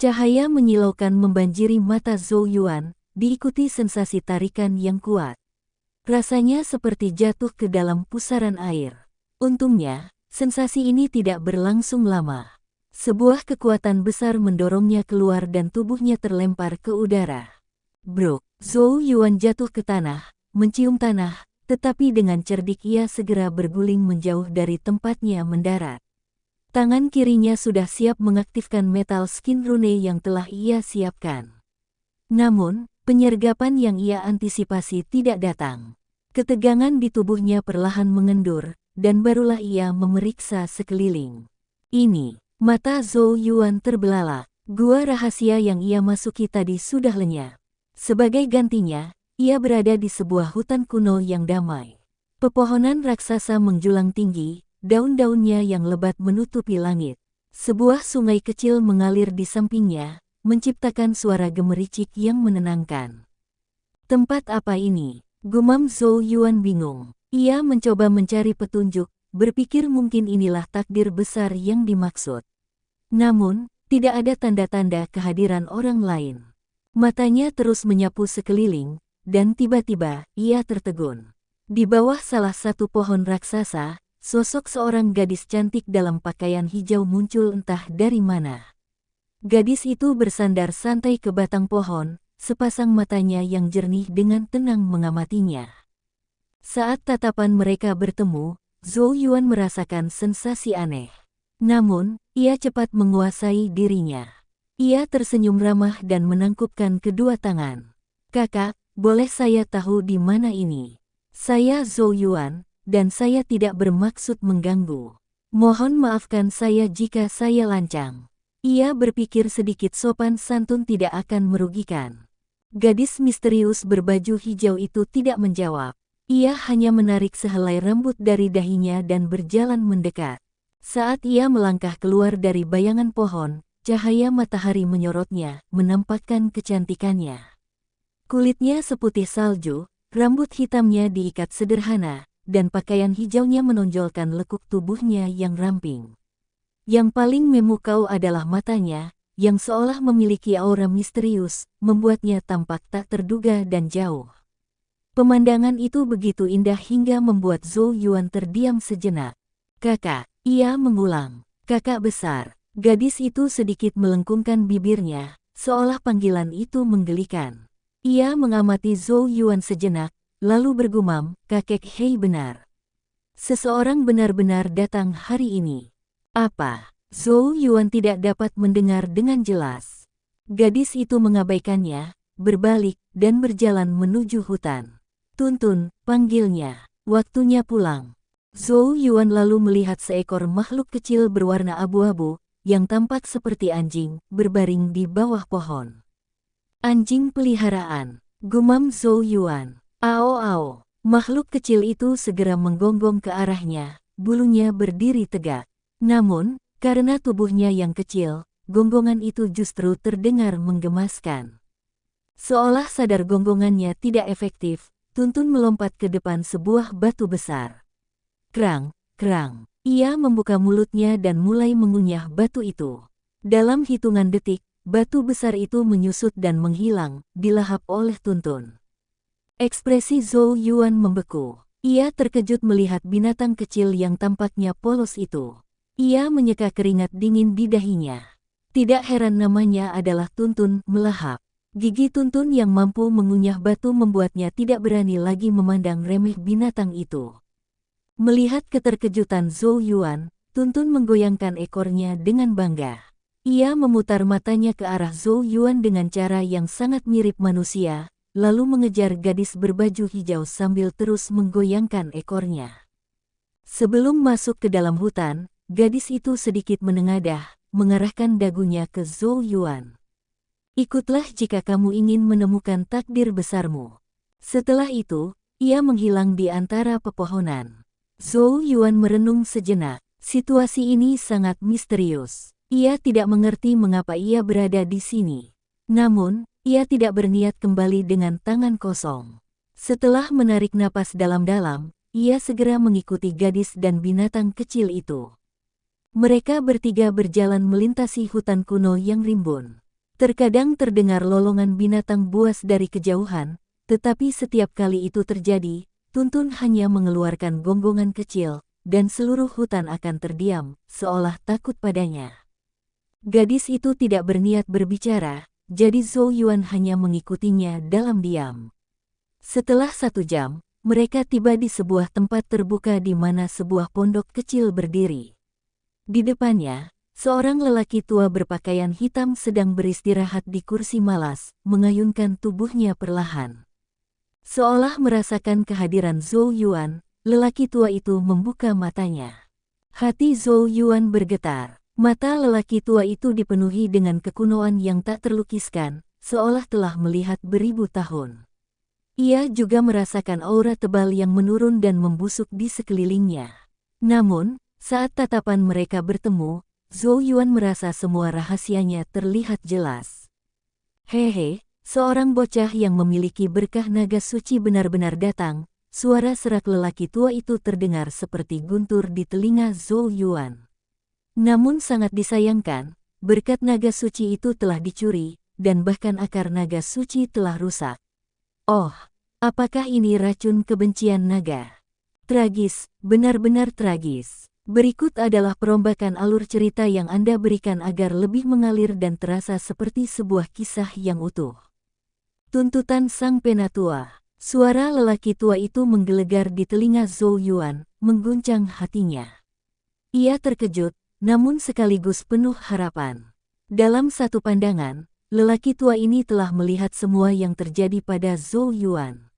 Cahaya menyilaukan membanjiri mata Zhou Yuan, diikuti sensasi tarikan yang kuat. Rasanya seperti jatuh ke dalam pusaran air. Untungnya, sensasi ini tidak berlangsung lama. Sebuah kekuatan besar mendorongnya keluar dan tubuhnya terlempar ke udara. Brok, Zhou Yuan jatuh ke tanah, mencium tanah, tetapi dengan cerdik ia segera berguling menjauh dari tempatnya mendarat. Tangan kirinya sudah siap mengaktifkan metal skin rune yang telah ia siapkan. Namun, penyergapan yang ia antisipasi tidak datang. Ketegangan di tubuhnya perlahan mengendur, dan barulah ia memeriksa sekeliling. Ini, mata Zhou Yuan terbelalak. Gua rahasia yang ia masuki tadi sudah lenyap. Sebagai gantinya, ia berada di sebuah hutan kuno yang damai. Pepohonan raksasa menjulang tinggi, daun-daunnya yang lebat menutupi langit. Sebuah sungai kecil mengalir di sampingnya, menciptakan suara gemericik yang menenangkan. Tempat apa ini? Gumam Zhou Yuan bingung. Ia mencoba mencari petunjuk, berpikir mungkin inilah takdir besar yang dimaksud. Namun, tidak ada tanda-tanda kehadiran orang lain. Matanya terus menyapu sekeliling, dan tiba-tiba ia tertegun. Di bawah salah satu pohon raksasa, sosok seorang gadis cantik dalam pakaian hijau muncul entah dari mana. Gadis itu bersandar santai ke batang pohon, sepasang matanya yang jernih dengan tenang mengamatinya. Saat tatapan mereka bertemu, Zhou Yuan merasakan sensasi aneh. Namun, ia cepat menguasai dirinya. Ia tersenyum ramah dan menangkupkan kedua tangan. "Kakak, boleh saya tahu di mana ini? Saya Zhou Yuan, dan saya tidak bermaksud mengganggu. Mohon maafkan saya jika saya lancang." Ia berpikir sedikit sopan santun tidak akan merugikan. Gadis misterius berbaju hijau itu tidak menjawab. Ia hanya menarik sehelai rambut dari dahinya dan berjalan mendekat. Saat ia melangkah keluar dari bayangan pohon, cahaya matahari menyorotnya, menampakkan kecantikannya. Kulitnya seputih salju, rambut hitamnya diikat sederhana, dan pakaian hijaunya menonjolkan lekuk tubuhnya yang ramping. Yang paling memukau adalah matanya, yang seolah memiliki aura misterius, membuatnya tampak tak terduga dan jauh. Pemandangan itu begitu indah hingga membuat Zhou Yuan terdiam sejenak. "Kakak," ia mengulang. "Kakak besar." Gadis itu sedikit melengkungkan bibirnya, seolah panggilan itu menggelikan. Ia mengamati Zhou Yuan sejenak, lalu bergumam, "Kakek Hei benar. Seseorang benar-benar datang hari ini." "Apa?" Zhou Yuan tidak dapat mendengar dengan jelas. Gadis itu mengabaikannya, berbalik, dan berjalan menuju hutan. "Tuntun," panggilnya. "Waktunya pulang." Zhou Yuan lalu melihat seekor makhluk kecil berwarna abu-abu, yang tampak seperti anjing, berbaring di bawah pohon. "Anjing peliharaan," gumam Zhou Yuan. "Ao ao." Makhluk kecil itu segera menggonggong ke arahnya, bulunya berdiri tegak. Namun, karena tubuhnya yang kecil, gonggongan itu justru terdengar menggemaskan. Seolah sadar gonggongannya tidak efektif, Tuntun melompat ke depan sebuah batu besar. Krang, krang. Ia membuka mulutnya dan mulai mengunyah batu itu. Dalam hitungan detik, batu besar itu menyusut dan menghilang, dilahap oleh Tuntun. Ekspresi Zhou Yuan membeku. Ia terkejut melihat binatang kecil yang tampaknya polos itu. Ia menyeka keringat dingin di dahinya. Tidak heran namanya adalah Tuntun melahap. Gigi Tuntun yang mampu mengunyah batu membuatnya tidak berani lagi memandang remeh binatang itu. Melihat keterkejutan Zhou Yuan, Tuntun menggoyangkan ekornya dengan bangga. Ia memutar matanya ke arah Zhou Yuan dengan cara yang sangat mirip manusia, lalu mengejar gadis berbaju hijau sambil terus menggoyangkan ekornya. Sebelum masuk ke dalam hutan, gadis itu sedikit menengadah, mengarahkan dagunya ke Zhou Yuan. "Ikutlah jika kamu ingin menemukan takdir besarmu." Setelah itu, ia menghilang di antara pepohonan. Zhou Yuan merenung sejenak. Situasi ini sangat misterius. Ia tidak mengerti mengapa ia berada di sini. Namun, ia tidak berniat kembali dengan tangan kosong. Setelah menarik napas dalam-dalam, ia segera mengikuti gadis dan binatang kecil itu. Mereka bertiga berjalan melintasi hutan kuno yang rimbun. Terkadang terdengar lolongan binatang buas dari kejauhan, tetapi setiap kali itu terjadi, Tuntun hanya mengeluarkan gonggongan kecil, dan seluruh hutan akan terdiam, seolah takut padanya. Gadis itu tidak berniat berbicara, jadi Zhou Yuan hanya mengikutinya dalam diam. Setelah 1 jam, mereka tiba di sebuah tempat terbuka di mana sebuah pondok kecil berdiri. Di depannya, seorang lelaki tua berpakaian hitam sedang beristirahat di kursi malas, mengayunkan tubuhnya perlahan. Seolah merasakan kehadiran Zhou Yuan, lelaki tua itu membuka matanya. Hati Zhou Yuan bergetar. Mata lelaki tua itu dipenuhi dengan kekunoan yang tak terlukiskan, seolah telah melihat beribu tahun. Ia juga merasakan aura tebal yang menurun dan membusuk di sekelilingnya. Namun, saat tatapan mereka bertemu, Zhou Yuan merasa semua rahasianya terlihat jelas. Hehe, seorang bocah yang memiliki berkah naga suci benar-benar datang. Suara serak lelaki tua itu terdengar seperti guntur di telinga Zhou Yuan. Namun sangat disayangkan, berkat naga suci itu telah dicuri, dan bahkan akar naga suci telah rusak. Oh, apakah ini racun kebencian naga? Tragis, benar-benar tragis. Berikut adalah perombakan alur cerita yang Anda berikan agar lebih mengalir dan terasa seperti sebuah kisah yang utuh. Tuntutan Sang Penatua. Suara lelaki tua itu menggelegar di telinga Zhou Yuan, mengguncang hatinya. Ia terkejut, namun sekaligus penuh harapan. Dalam satu pandangan, lelaki tua ini telah melihat semua yang terjadi pada Zhou Yuan.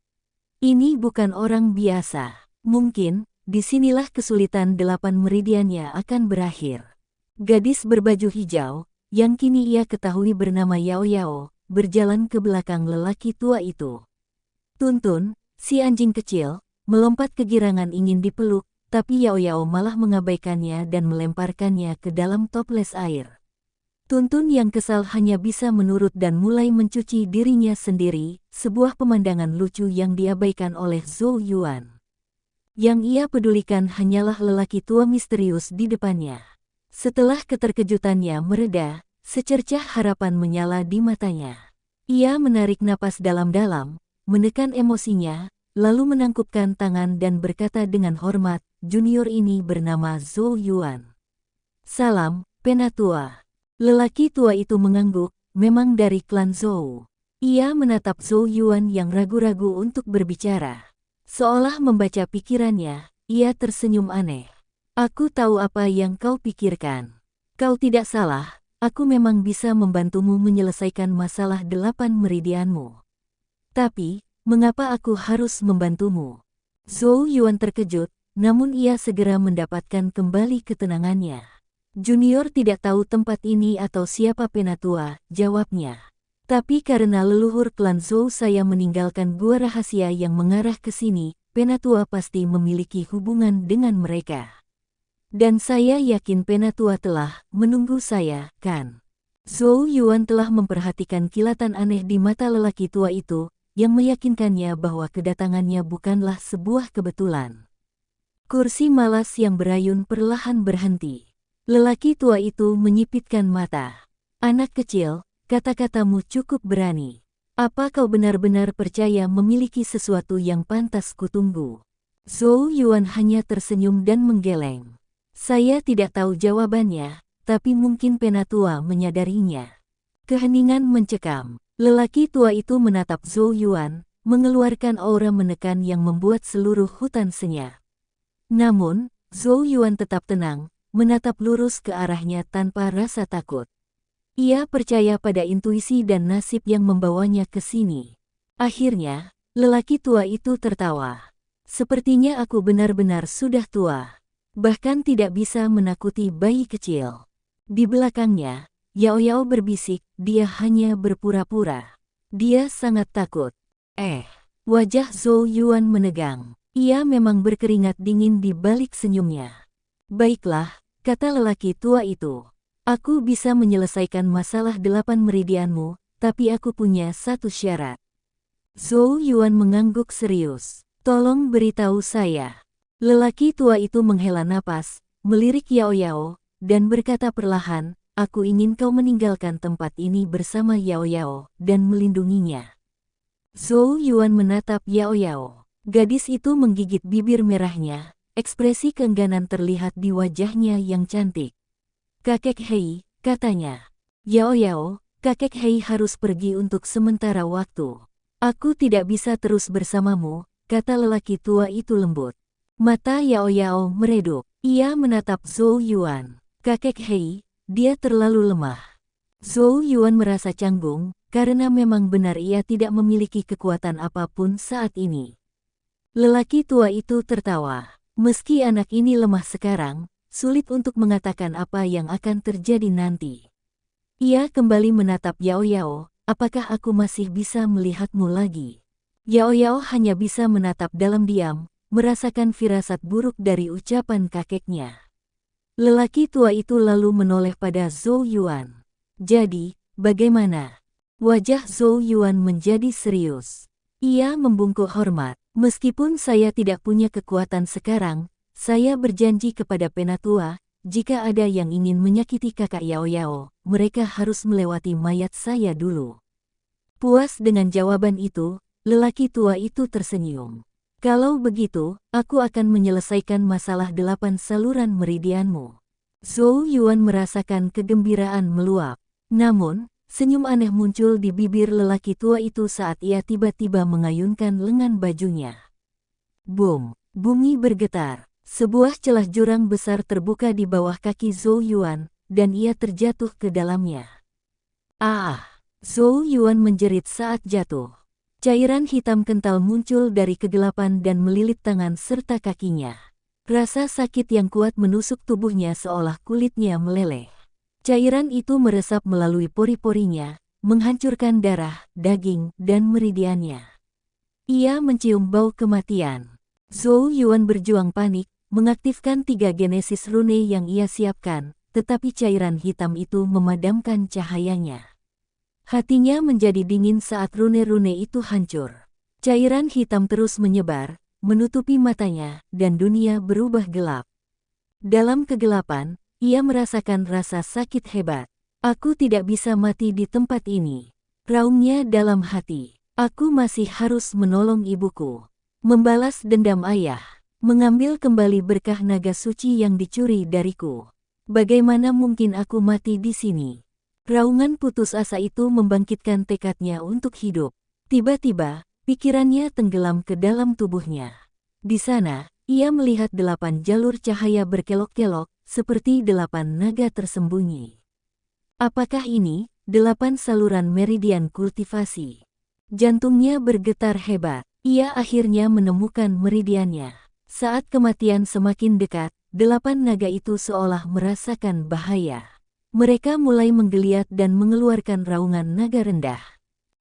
Ini bukan orang biasa. Mungkin, disinilah kesulitan 8 meridiannya akan berakhir. Gadis berbaju hijau, yang kini ia ketahui bernama Yao Yao, berjalan ke belakang lelaki tua itu. Tuntun, si anjing kecil, melompat kegirangan ingin dipeluk, tapi Yao Yao malah mengabaikannya dan melemparkannya ke dalam toples air. Tuntun yang kesal hanya bisa menurut dan mulai mencuci dirinya sendiri, sebuah pemandangan lucu yang diabaikan oleh Zhou Yuan. Yang ia pedulikan hanyalah lelaki tua misterius di depannya. Setelah keterkejutannya mereda, secercah harapan menyala di matanya. Ia menarik napas dalam-dalam, menekan emosinya, lalu menangkupkan tangan dan berkata dengan hormat, "Junior ini bernama Zhou Yuan." "Salam, Penatua." Lelaki tua itu mengangguk, memang dari klan Zhou. Ia menatap Zhou Yuan yang ragu-ragu untuk berbicara. Seolah membaca pikirannya, ia tersenyum aneh. "Aku tahu apa yang kau pikirkan. Kau tidak salah, aku memang bisa membantumu menyelesaikan masalah 8 meridianmu. Tapi, mengapa aku harus membantumu?" Zhou Yuan terkejut, namun ia segera mendapatkan kembali ketenangannya. "Junior tidak tahu tempat ini atau siapa Penatua," jawabnya. "Tapi karena leluhur klan Zhou saya meninggalkan gua rahasia yang mengarah ke sini, Penatua pasti memiliki hubungan dengan mereka. Dan saya yakin Penatua telah menunggu saya, kan?" Zhou Yuan telah memperhatikan kilatan aneh di mata lelaki tua itu, yang meyakinkannya bahwa kedatangannya bukanlah sebuah kebetulan. Kursi malas yang berayun perlahan berhenti. Lelaki tua itu menyipitkan mata. "Anak kecil, kata-katamu cukup berani. Apa kau benar-benar percaya memiliki sesuatu yang pantas kutunggu?" Zhou Yuan hanya tersenyum dan menggeleng. "Saya tidak tahu jawabannya, tapi mungkin Penatua menyadarinya." Keheningan mencekam. Lelaki tua itu menatap Zhou Yuan, mengeluarkan aura menekan yang membuat seluruh hutan senyap. Namun, Zhou Yuan tetap tenang, menatap lurus ke arahnya tanpa rasa takut. Ia percaya pada intuisi dan nasib yang membawanya ke sini. Akhirnya, lelaki tua itu tertawa. "Sepertinya aku benar-benar sudah tua. Bahkan tidak bisa menakuti bayi kecil." Di belakangnya, Yao Yao berbisik, "Dia hanya berpura-pura. Dia sangat takut." Wajah Zhou Yuan menegang. Ia memang berkeringat dingin di balik senyumnya. "Baiklah," kata lelaki tua itu. "Aku bisa menyelesaikan masalah 8 meridianmu, tapi aku punya satu syarat." Zhou Yuan mengangguk serius. "Tolong beritahu saya." Lelaki tua itu menghela napas, melirik Yao Yao, dan berkata perlahan, aku ingin kau meninggalkan tempat ini bersama Yao Yao dan melindunginya. Zhou Yuan menatap Yao Yao. Gadis itu menggigit bibir merahnya, ekspresi keengganan terlihat di wajahnya yang cantik. Kakek Hei, katanya. Yao Yao, kakek Hei harus pergi untuk sementara waktu. Aku tidak bisa terus bersamamu, kata lelaki tua itu lembut. Mata Yao Yao meredup. Ia menatap Zhou Yuan. Kakek Hei, dia terlalu lemah. Zhou Yuan merasa canggung, karena memang benar ia tidak memiliki kekuatan apapun saat ini. Lelaki tua itu tertawa. Meski anak ini lemah sekarang, sulit untuk mengatakan apa yang akan terjadi nanti. Ia kembali menatap Yao Yao, apakah aku masih bisa melihatmu lagi? Yao Yao hanya bisa menatap dalam diam, merasakan firasat buruk dari ucapan kakeknya. Lelaki tua itu lalu menoleh pada Zhou Yuan. Jadi, bagaimana? Wajah Zhou Yuan menjadi serius. Ia membungkuk hormat. Meskipun saya tidak punya kekuatan sekarang, saya berjanji kepada Penatua, jika ada yang ingin menyakiti kakak Yao Yao, mereka harus melewati mayat saya dulu. Puas dengan jawaban itu, lelaki tua itu tersenyum. Kalau begitu, aku akan menyelesaikan masalah 8 saluran meridianmu. Zhou Yuan merasakan kegembiraan meluap. Namun, senyum aneh muncul di bibir lelaki tua itu saat ia tiba-tiba mengayunkan lengan bajunya. Boom! Bumi bergetar. Sebuah celah jurang besar terbuka di bawah kaki Zhou Yuan, dan ia terjatuh ke dalamnya. Ah! Zhou Yuan menjerit saat jatuh. Cairan hitam kental muncul dari kegelapan dan melilit tangan serta kakinya. Rasa sakit yang kuat menusuk tubuhnya seolah kulitnya meleleh. Cairan itu meresap melalui pori-porinya, menghancurkan darah, daging, dan meridiannya. Ia mencium bau kematian. Zhou Yuan berjuang panik, mengaktifkan 3 genesis rune yang ia siapkan, tetapi cairan hitam itu memadamkan cahayanya. Hatinya menjadi dingin saat rune-rune itu hancur. Cairan hitam terus menyebar, menutupi matanya, dan dunia berubah gelap. Dalam kegelapan, ia merasakan rasa sakit hebat. Aku tidak bisa mati di tempat ini. Raungnya dalam hati. Aku masih harus menolong ibuku. Membalas dendam ayah. Mengambil kembali berkah naga suci yang dicuri dariku. Bagaimana mungkin aku mati di sini? Raungan putus asa itu membangkitkan tekadnya untuk hidup. Tiba-tiba, pikirannya tenggelam ke dalam tubuhnya. Di sana, ia melihat 8 jalur cahaya berkelok-kelok, seperti 8 naga tersembunyi. Apakah ini 8 saluran meridian kultivasi? Jantungnya bergetar hebat. Ia akhirnya menemukan meridiannya. Saat kematian semakin dekat, 8 naga itu seolah merasakan bahaya. Mereka mulai menggeliat dan mengeluarkan raungan naga rendah.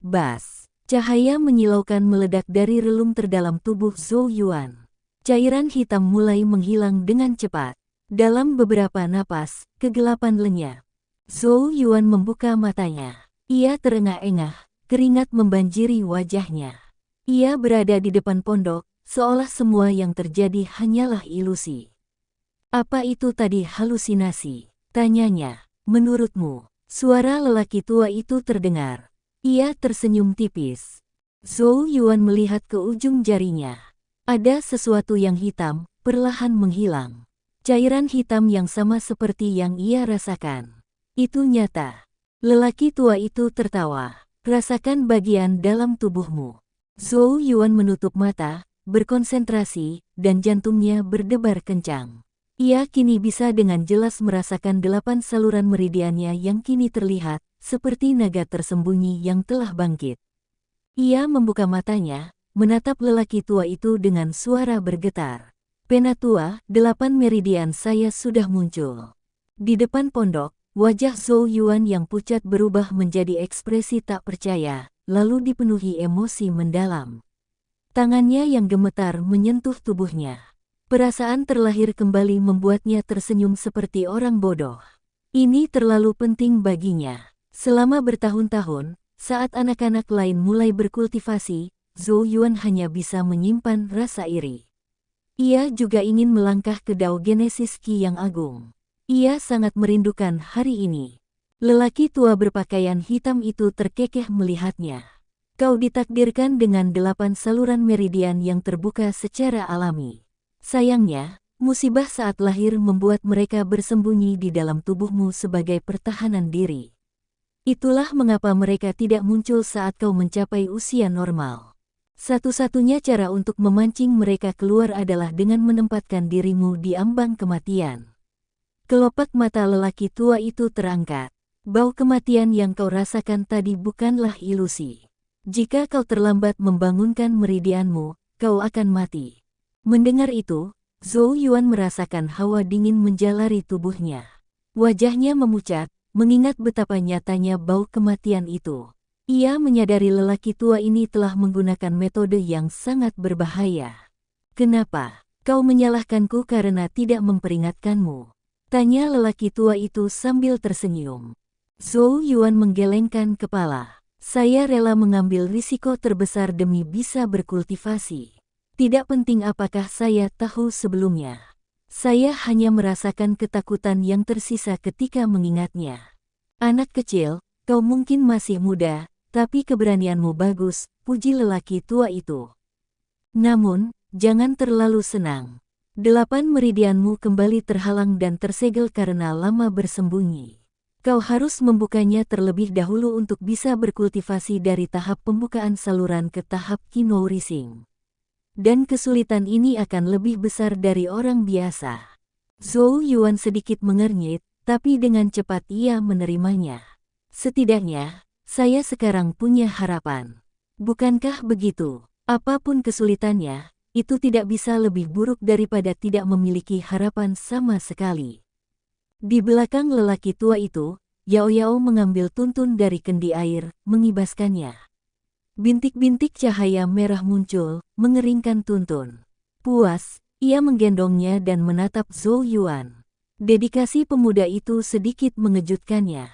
Bas! Cahaya menyilaukan meledak dari relung terdalam tubuh Zhou Yuan. Cairan hitam mulai menghilang dengan cepat. Dalam beberapa napas, kegelapan lenyap. Zhou Yuan membuka matanya. Ia terengah-engah, keringat membanjiri wajahnya. Ia berada di depan pondok, seolah semua yang terjadi hanyalah ilusi. Apa itu tadi halusinasi? Tanyanya. Menurutmu, suara lelaki tua itu terdengar. Ia tersenyum tipis. Zhou Yuan melihat ke ujung jarinya. Ada sesuatu yang hitam, perlahan menghilang. Cairan hitam yang sama seperti yang ia rasakan. Itu nyata. Lelaki tua itu tertawa. Rasakan bagian dalam tubuhmu. Zhou Yuan menutup mata, berkonsentrasi, dan jantungnya berdebar kencang. Ia kini bisa dengan jelas merasakan 8 saluran meridiannya yang kini terlihat, seperti naga tersembunyi yang telah bangkit. Ia membuka matanya, menatap lelaki tua itu dengan suara bergetar. Penatua, 8 meridian saya sudah muncul. Di depan pondok, wajah Zhou Yuan yang pucat berubah menjadi ekspresi tak percaya, lalu dipenuhi emosi mendalam. Tangannya yang gemetar menyentuh tubuhnya. Perasaan terlahir kembali membuatnya tersenyum seperti orang bodoh. Ini terlalu penting baginya. Selama bertahun-tahun, saat anak-anak lain mulai berkultivasi, Zhou Yuan hanya bisa menyimpan rasa iri. Ia juga ingin melangkah ke Dao Genesis Qi yang agung. Ia sangat merindukan hari ini. Lelaki tua berpakaian hitam itu terkekeh melihatnya. Kau ditakdirkan dengan 8 saluran meridian yang terbuka secara alami. Sayangnya, musibah saat lahir membuat mereka bersembunyi di dalam tubuhmu sebagai pertahanan diri. Itulah mengapa mereka tidak muncul saat kau mencapai usia normal. Satu-satunya cara untuk memancing mereka keluar adalah dengan menempatkan dirimu di ambang kematian. Kelopak mata lelaki tua itu terangkat. Bau kematian yang kau rasakan tadi bukanlah ilusi. Jika kau terlambat membangunkan meridianmu, kau akan mati. Mendengar itu, Zhou Yuan merasakan hawa dingin menjalari tubuhnya. Wajahnya memucat, mengingat betapa nyatanya bau kematian itu. Ia menyadari lelaki tua ini telah menggunakan metode yang sangat berbahaya. "Kenapa kau menyalahkanku karena tidak memperingatkanmu?" tanya lelaki tua itu sambil tersenyum. Zhou Yuan menggelengkan kepala. "Saya rela mengambil risiko terbesar demi bisa berkultivasi. Tidak penting apakah saya tahu sebelumnya. Saya hanya merasakan ketakutan yang tersisa ketika mengingatnya." "Anak kecil, kau mungkin masih muda, tapi keberanianmu bagus," puji lelaki tua itu. "Namun, jangan terlalu senang. 8 meridianmu kembali terhalang dan tersegel karena lama bersembunyi. Kau harus membukanya terlebih dahulu untuk bisa berkultivasi dari tahap pembukaan saluran ke tahap Qinou Rising. Dan kesulitan ini akan lebih besar dari orang biasa." Zhou Yuan sedikit mengernyit, tapi dengan cepat ia menerimanya. "Setidaknya, saya sekarang punya harapan. Bukankah begitu? Apapun kesulitannya, itu tidak bisa lebih buruk daripada tidak memiliki harapan sama sekali." Di belakang lelaki tua itu, Yao Yao mengambil tuntun dari kendi air, mengibaskannya. Bintik-bintik cahaya merah muncul, mengeringkan tuntun. Puas, ia menggendongnya dan menatap Zhou Yuan. Dedikasi pemuda itu sedikit mengejutkannya.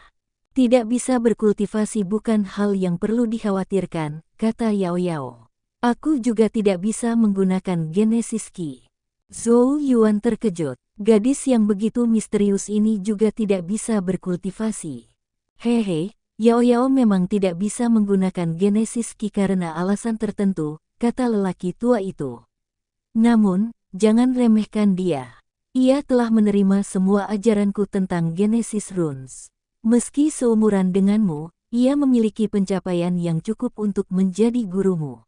"Tidak bisa berkultivasi bukan hal yang perlu dikhawatirkan," kata Yao Yao. "Aku juga tidak bisa menggunakan Genesis Ki." Zhou Yuan terkejut. Gadis yang begitu misterius ini juga tidak bisa berkultivasi. "Hehe, Yao Yao memang tidak bisa menggunakan Genesis Ki karena alasan tertentu," kata lelaki tua itu. "Namun, jangan remehkan dia. Ia telah menerima semua ajaranku tentang Genesis Runes. Meski seumuran denganmu, ia memiliki pencapaian yang cukup untuk menjadi gurumu."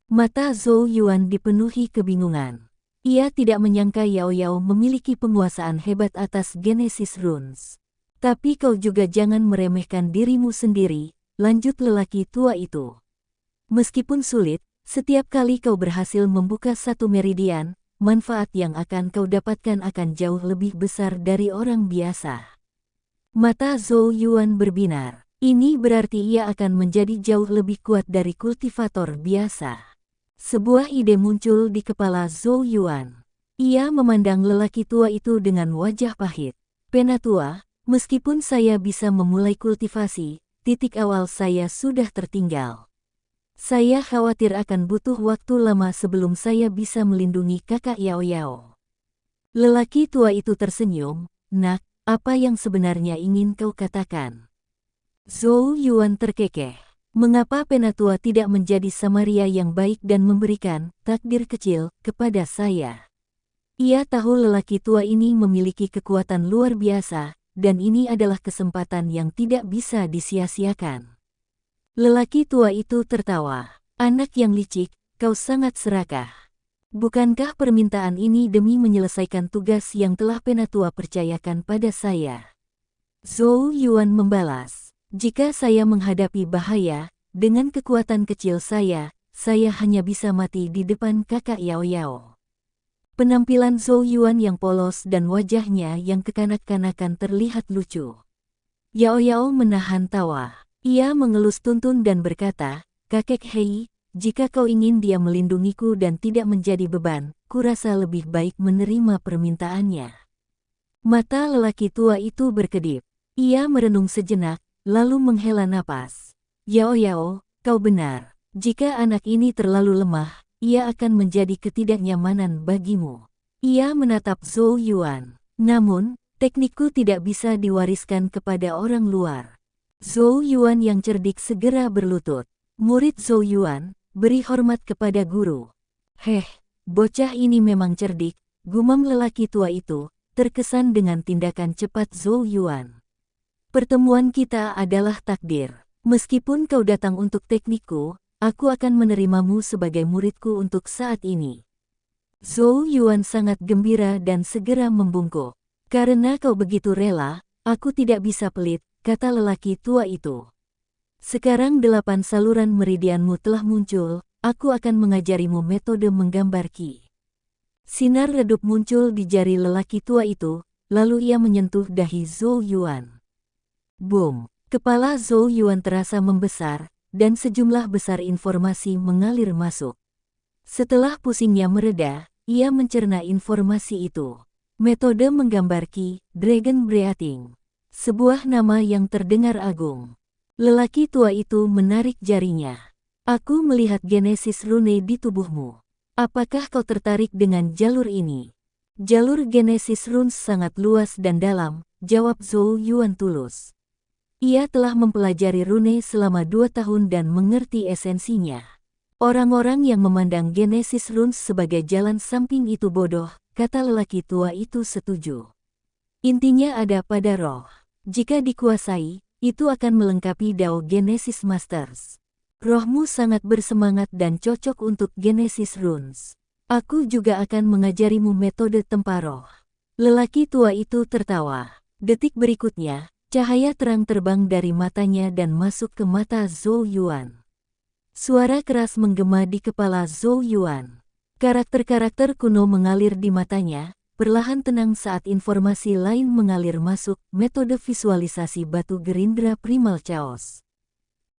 Mata Zhou Yuan dipenuhi kebingungan. Ia tidak menyangka Yao Yao memiliki penguasaan hebat atas Genesis Runes. "Tapi kau juga jangan meremehkan dirimu sendiri," lanjut lelaki tua itu. "Meskipun sulit, setiap kali kau berhasil membuka satu meridian, manfaat yang akan kau dapatkan akan jauh lebih besar dari orang biasa." Mata Zhou Yuan berbinar. Ini berarti ia akan menjadi jauh lebih kuat dari kultivator biasa. Sebuah ide muncul di kepala Zhou Yuan. Ia memandang lelaki tua itu dengan wajah pahit. "Penatua, meskipun saya bisa memulai kultivasi, titik awal saya sudah tertinggal. Saya khawatir akan butuh waktu lama sebelum saya bisa melindungi kakak Yao Yao." Lelaki tua itu tersenyum. "Nak, apa yang sebenarnya ingin kau katakan?" Zhou Yuan terkekeh. "Mengapa Penatua tidak menjadi Samaria yang baik dan memberikan takdir kecil kepada saya?" Ia tahu lelaki tua ini memiliki kekuatan luar biasa, dan ini adalah kesempatan yang tidak bisa disia-siakan. Lelaki tua itu tertawa. "Anak yang licik, kau sangat serakah. Bukankah permintaan ini demi menyelesaikan tugas yang telah Penatua percayakan pada saya?" Zhou Yuan membalas. "Jika saya menghadapi bahaya, dengan kekuatan kecil saya hanya bisa mati di depan kakak Yao Yao." Penampilan Zhou Yuan yang polos dan wajahnya yang kekanak-kanakan terlihat lucu. Yao Yao menahan tawa. Ia mengelus tuntun dan berkata, "Kakek Hei, jika kau ingin dia melindungiku dan tidak menjadi beban, kurasa lebih baik menerima permintaannya." Mata lelaki tua itu berkedip. Ia merenung sejenak, lalu menghela napas. "Yao Yao, kau benar. Jika anak ini terlalu lemah, ia akan menjadi ketidaknyamanan bagimu." Ia menatap Zhou Yuan. "Namun, Teknikku tidak bisa diwariskan kepada orang luar. Zhou Yuan yang cerdik segera berlutut. Murid Zhou Yuan, beri hormat kepada guru. Heh, bocah ini memang cerdik, gumam lelaki tua itu, terkesan dengan tindakan cepat Zhou Yuan. Pertemuan kita adalah takdir. Meskipun kau datang untuk teknikku, aku akan menerimamu sebagai muridku untuk saat ini. Zhou Yuan sangat gembira dan segera membungkuk. Karena kau begitu rela, aku tidak bisa pelit, kata lelaki tua itu. Sekarang 8 saluran meridianmu telah muncul, aku akan mengajarimu metode menggambar ki. Sinar redup muncul di jari lelaki tua itu, lalu ia menyentuh dahi Zhou Yuan. Boom! Kepala Zhou Yuan terasa membesar, dan sejumlah besar informasi mengalir masuk. Setelah pusingnya mereda, ia mencerna informasi itu. Metode menggambar ki, Dragon Breathing. Sebuah nama yang terdengar agung. Lelaki tua itu menarik jarinya. Aku melihat genesis rune di tubuhmu. Apakah kau tertarik dengan jalur ini? Jalur genesis runes sangat luas dan dalam, jawab Zhou Yuan tulus. Ia telah mempelajari rune selama 2 tahun dan mengerti esensinya. Orang-orang yang memandang genesis runes sebagai jalan samping itu bodoh, kata lelaki tua itu setuju. Intinya ada pada roh. Jika dikuasai, itu akan melengkapi Dao Genesis Masters. Rohmu sangat bersemangat dan cocok untuk Genesis Runes. Aku juga akan mengajarimu metode tempa roh. Lelaki tua itu tertawa. Detik berikutnya, cahaya terang terbang dari matanya dan masuk ke mata Zhou Yuan. Suara keras menggema di kepala Zhou Yuan. Karakter-karakter kuno mengalir di matanya, perlahan tenang saat informasi lain mengalir masuk, metode visualisasi batu gerindra primal chaos.